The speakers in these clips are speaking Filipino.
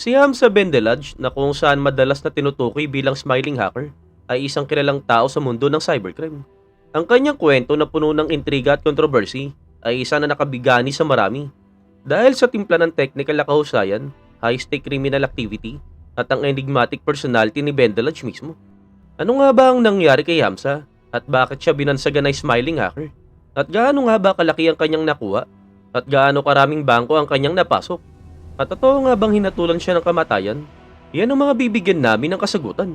Si Hamza Bendelaj na kung saan madalas na tinutukoy bilang smiling hacker ay isang kilalang tao sa mundo ng cybercrime. Ang kanyang kwento na puno ng intriga at controversy ay isa na nakabigani sa marami dahil sa timpla ng technical na kahusayan, high-stake criminal activity at ang enigmatic personality ni Bendelaj mismo. Ano nga ba ang nangyari kay Hamza at bakit siya binansagan na smiling hacker? At gaano nga ba kalaki ang kanyang nakuha? At gaano karaming bangko ang kanyang napasok? At totoo nga bang hinatulan siya ng kamatayan? Yan ang mga bibigyan namin ng kasagutan.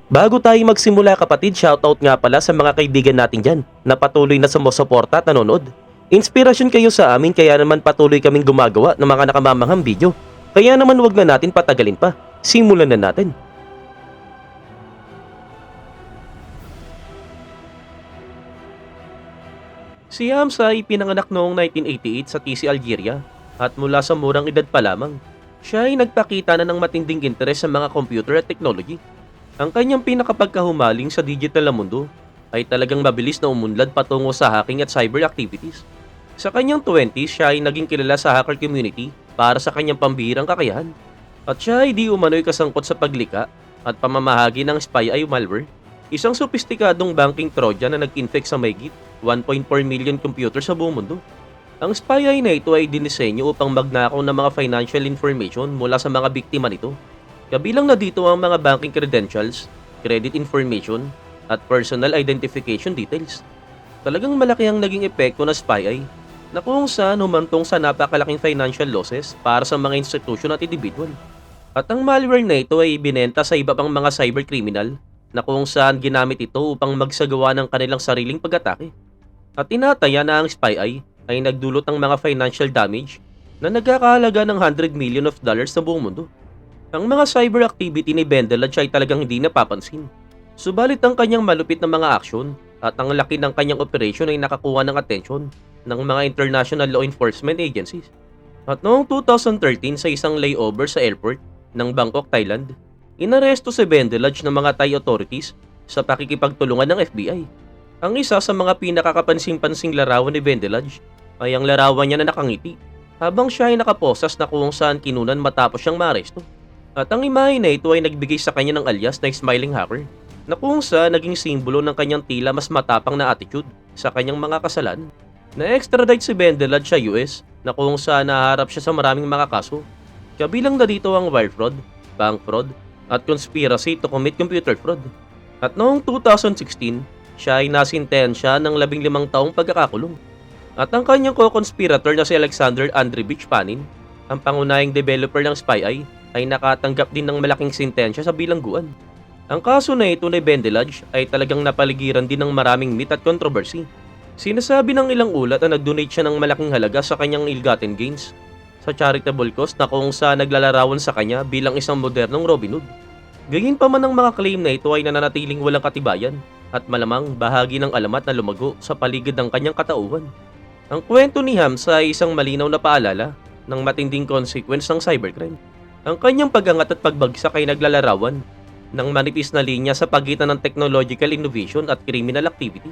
Bago tayo magsimula kapatid, shoutout nga pala sa mga kaibigan natin dyan na patuloy na sumusuporta at nanonood. Inspirasyon kayo sa amin kaya naman patuloy kaming gumagawa ng mga nakamamanghang video. Kaya naman wag na natin patagalin pa. Simulan na natin. Si Hamza ay pinanganak noong 1988 sa TC Algeria at mula sa murang edad pa lamang, siya ay nagpakita na ng matinding interes sa mga computer at technology. Ang kanyang pinakapagkahumaling sa digital na mundo ay talagang mabilis na umunlad patungo sa hacking at cyber activities. Sa kanyang 20s, siya ay naging kilala sa hacker community para sa kanyang pambihirang kakayahan. At siya ay di umano'y kasangkot sa paglika at pamamahagi ng spy malware, isang sopistikadong banking trojan na nag-infect sa mahigit 1.4 million computer sa buong mundo. Ang spy na ito ay dinisenyo upang magnakaw ng mga financial information mula sa mga biktima nito. Kabilang na dito ang mga banking credentials, credit information, at personal identification details. Talagang malaki ang naging epekto ng spy na kung saan humantong sa napakalaking financial losses para sa mga institusyon at individual. At ang malware na ito ay ibinenta sa iba pang mga cybercriminal na kung saan ginamit ito upang magsagawa ng kanilang sariling pag-atake. At tinataya na ang spy ay nagdulot ng mga financial damage na nagkakahalaga ng $100 million sa buong mundo. Ang mga cyber activity ni Bendelaj ay talagang hindi napapansin. Subalit ang kanyang malupit na mga aksyon at ang laki ng kanyang operation ay nakakuha ng atensyon ng mga international law enforcement agencies. At noong 2013 sa isang layover sa airport ng Bangkok, Thailand, inaresto si Bendelaj ng mga Thai authorities sa pakikipagtulungan ng FBI. Ang isa sa mga pinakakapansin-pansing larawan ni Bendelaj ay ang larawan niya na nakangiti habang siya ay nakaposas na kung saan kinunan matapos siyang maaresto. At ang imahe na ito ay nagbigay sa kanya ng alias na smiling hacker na kung saan naging simbolo ng kanyang tila mas matapang na attitude sa kanyang mga kasalanan. Na-extradite si Bendelaj sa US na kung saan naharap siya sa maraming mga kaso. Kabilang na dito ang wire fraud, bank fraud, at conspiracy to commit computer fraud. At noong 2016, siya ay nasintensya ng 15 taong pagkakakulong. At ang kanyang co-conspirator na si Alexander Andreevich Panin, ang pangunahing developer ng spy ay nakatanggap din ng malaking sintensya sa bilangguan. Ang kaso na ito ni Bendelaj ay talagang napaligiran din ng maraming myth at controversy. Sinasabi ng ilang ulat na nag-donate siya ng malaking halaga sa kanyang ill-gotten gains sa charitable cause na kung saan naglalarawan sa kanya bilang isang modernong Robin Hood. Gayunpaman ang mga claim na ito ay nananatiling walang katibayan at malamang bahagi ng alamat na lumago sa paligid ng kanyang katauhan. Ang kwento ni Hamza ay isang malinaw na paalala ng matinding consequence ng cybercrime. Ang kanyang pagangat at pagbagsak ay naglalarawan ng manipis na linya sa pagitan ng technological innovation at criminal activity.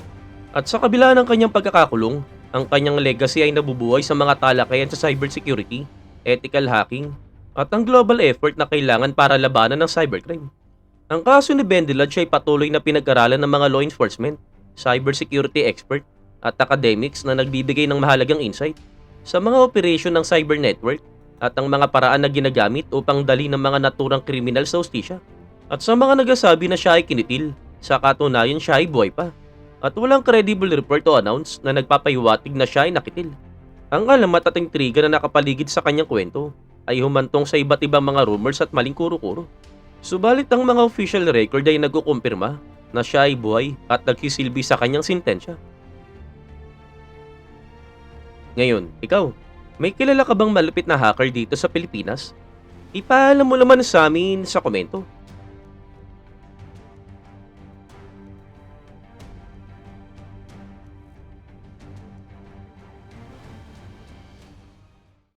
At sa kabila ng kanyang pagkakakulong, ang kanyang legacy ay nabubuhay sa mga talakayan sa cybersecurity, ethical hacking, at ang global effort na kailangan para labanan ng cybercrime. Ang kaso ni Bendelaj ay patuloy na pinag-aralan ng mga law enforcement, cybersecurity expert, at academics na nagbibigay ng mahalagang insight sa mga operasyon ng cyber network at ang mga paraan na ginagamit upang dali ng mga naturang kriminal sa hustisya. At sa mga nagsasabi na siya ay kinitil, sa katunayan siya ay buhay pa. At walang credible report o announce na nagpapahiwatig na siya ay nakitil. Ang alamat at intriga na nakapaligid sa kanyang kwento ay humantong sa iba't ibang mga rumors at maling kuro-kuro. Subalit ang mga official record ay nagkukumpirma na siya ay buhay at nagsisilbi sa kanyang sintensya. Ngayon, ikaw, may kilala ka bang malupit na hacker dito sa Pilipinas? Ipaalam mo naman sa amin sa komento.